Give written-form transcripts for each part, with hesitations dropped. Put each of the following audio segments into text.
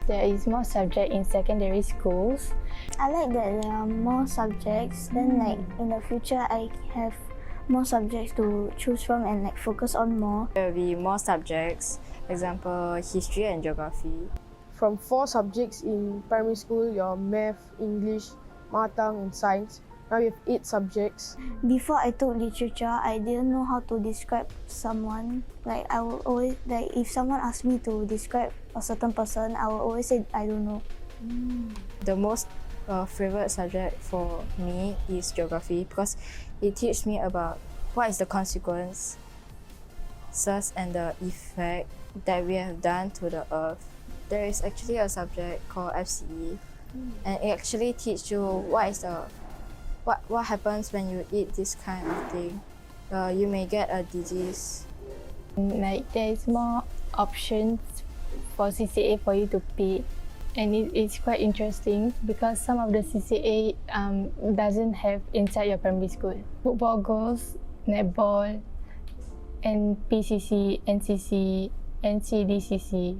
There is more subject in secondary schools. I like that there are more subjects. Then like in the future, I have more subjects to choose from and like focus on more. There will be more subjects, example, history and geography. From 4 subjects in primary school, your math, English, mother tongue and science. Now you have 8 subjects. Before I took literature, I didn't know how to describe someone. Like I will always like if someone asked me to describe a certain person, I will always say I don't know. The most favorite subject for me is geography because it teaches me about what is the consequences and the effect that we have done to the earth. There is actually a subject called FCE, and it actually teaches you what happens when you eat this kind of thing. You may get a disease. Like there is more options for CCA for you to pick, and it's quite interesting because some of the CCA doesn't have inside your primary school. Football goals, netball, NPCC, NCC, NCDCC.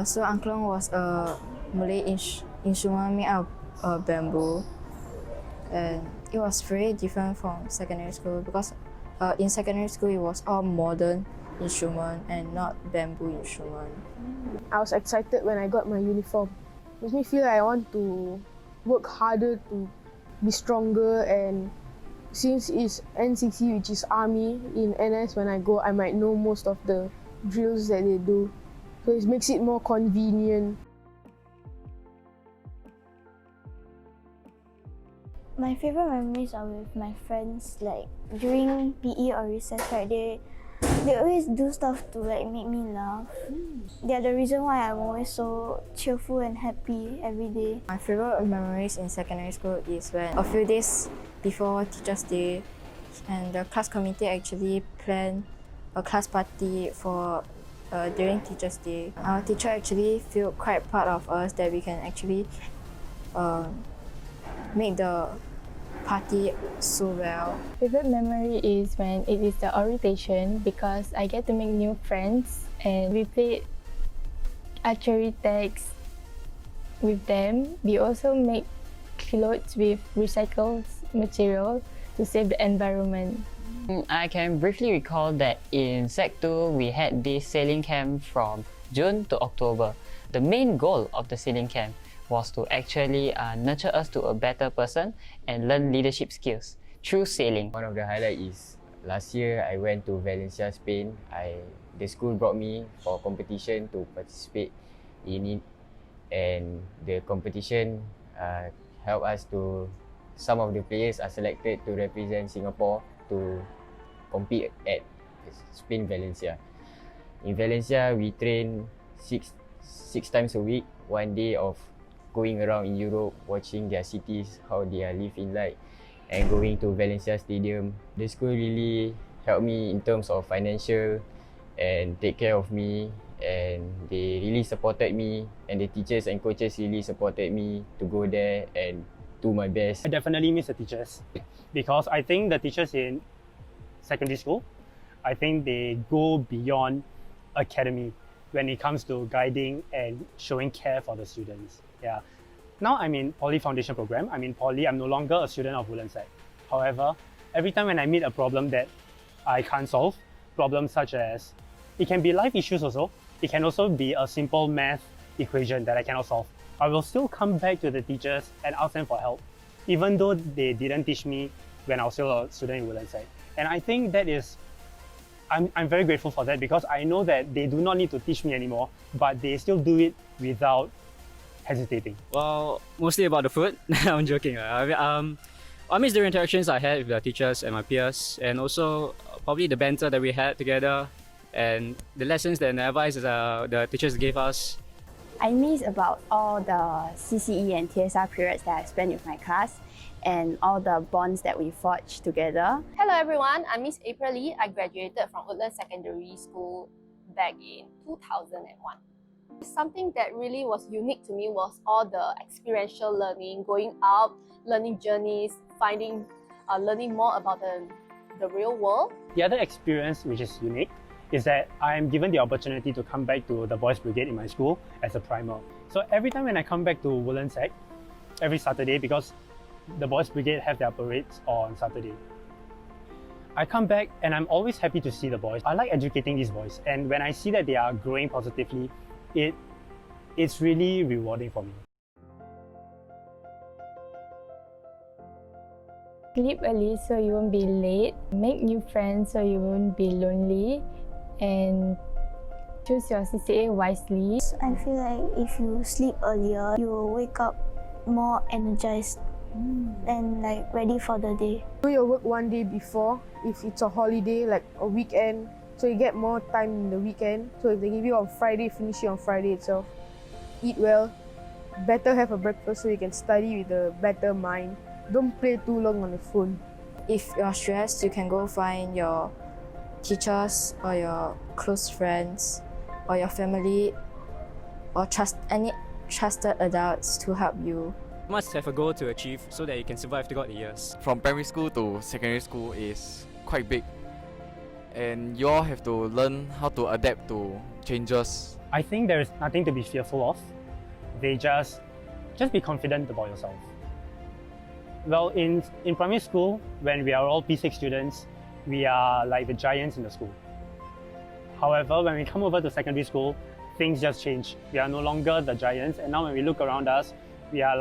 So angklung was a Malay instrument made out of bamboo, and it was very different from secondary school because in secondary school it was all modern instrument and not bamboo instrument. I was excited when I got my uniform. It makes me feel like I want to work harder to be stronger, and since it's NCC, which is Army, in NS when I go, I might know most of the drills that they do. So it makes it more convenient. My favorite memories are with my friends. Like during PE or recess, right? They always do stuff to like make me laugh. They are the reason why I'm always so cheerful and happy every day. My favorite memories in secondary school is when a few days before Teachers' Day, and the class committee actually planned a class party for during Teachers' Day. Our teacher actually feel quite proud of us that we can actually make the party so well. Favorite memory is when it is the orientation because I get to make new friends and we played archery tags with them. We also make clothes with recycled material to save the environment. I can briefly recall that in Sec 2 we had this sailing camp from June to October. The main goal of the sailing camp was to actually nurture us to a better person and learn leadership skills through sailing. One of the highlights is last year I went to Valencia, Spain. The school brought me for competition to participate in it, and the competition helped us to. Some of the players are selected to represent Singapore to compete at Spain, Valencia. In Valencia, we train six times a week, 1 day of going around in Europe, watching their cities, how they are living like, and going to Valencia Stadium. The school really helped me in terms of financial and take care of me, and they really supported me, and the teachers and coaches really supported me to go there and do my best. I definitely miss the teachers because I think the teachers in secondary school, I think they go beyond academy when it comes to guiding and showing care for the students. Yeah. Now I'm in Poly Foundation program. I'm in Poly. I'm no longer a student of Woodlands Sec. However, every time when I meet a problem that I can't solve, problems such as, it can be life issues also, it can also be a simple math equation that I cannot solve. I will still come back to the teachers and ask them for help, even though they didn't teach me when I was still a student in Woodlands Sec. And I think that is, I'm very grateful for that because I know that they do not need to teach me anymore, but they still do it without hesitating. Well, mostly about the food. I'm joking. I miss the interactions I had with the teachers and my peers, and also probably the banter that we had together and the lessons and the advice the teachers gave us. I miss about all the CCE and TSR periods that I spent with my class and all the bonds that we forged together. Hello everyone, I'm Miss April Lee. I graduated from Woodlands Secondary School back in 2001. Something that really was unique to me was all the experiential learning, going out, learning journeys, learning more about the real world. The other experience which is unique is that I am given the opportunity to come back to the Boys Brigade in my school as a primer. So every time when I come back to Woodlands Sec, every Saturday, because the Boys Brigade have their parades on Saturday, I come back and I'm always happy to see the boys. I like educating these boys, and when I see that they are growing positively, it's really rewarding for me. Sleep early so you won't be late, make new friends so you won't be lonely, and choose your CCA wisely. I feel like if you sleep earlier, you will wake up more energized and like ready for the day. Do your work one day before if it's a holiday, like a weekend, so you get more time in the weekend. So if they give you on Friday, finish it on Friday itself. Eat well, better have a breakfast so you can study with a better mind. Don't play too long on the phone. If you're stressed, you can go find your teachers or your close friends or your family or any trusted adults to help you. You must have a goal to achieve so that you can survive throughout the years. From primary school to secondary school is quite big, and you all have to learn how to adapt to changes. I think there is nothing to be fearful of. They just be confident about yourself. Well, in primary school, when we are all P6 students, we are like the giants in the school. However, when we come over to secondary school, things just change. We are no longer the giants, and now when we look around us, we are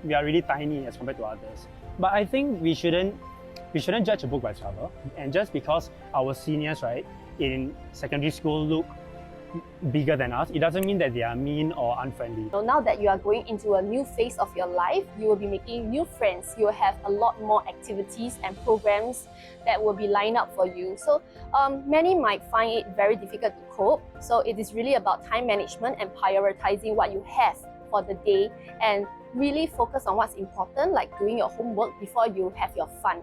really tiny as compared to others. But I think we shouldn't judge a book by its cover. And just because our seniors, right, in secondary school look bigger than us, it doesn't mean that they are mean or unfriendly. So now that you are going into a new phase of your life, you will be making new friends. You will have a lot more activities and programs that will be lined up for you. So many might find it very difficult to cope. So it is really about time management and prioritizing what you have for the day, and really focus on what's important, like doing your homework before you have your fun.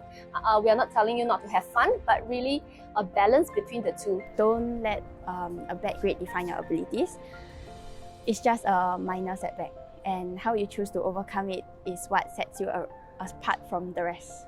We are not telling you not to have fun, but really a balance between the two. Don't let a bad grade define your abilities. It's just a minor setback, and how you choose to overcome it is what sets you apart from the rest.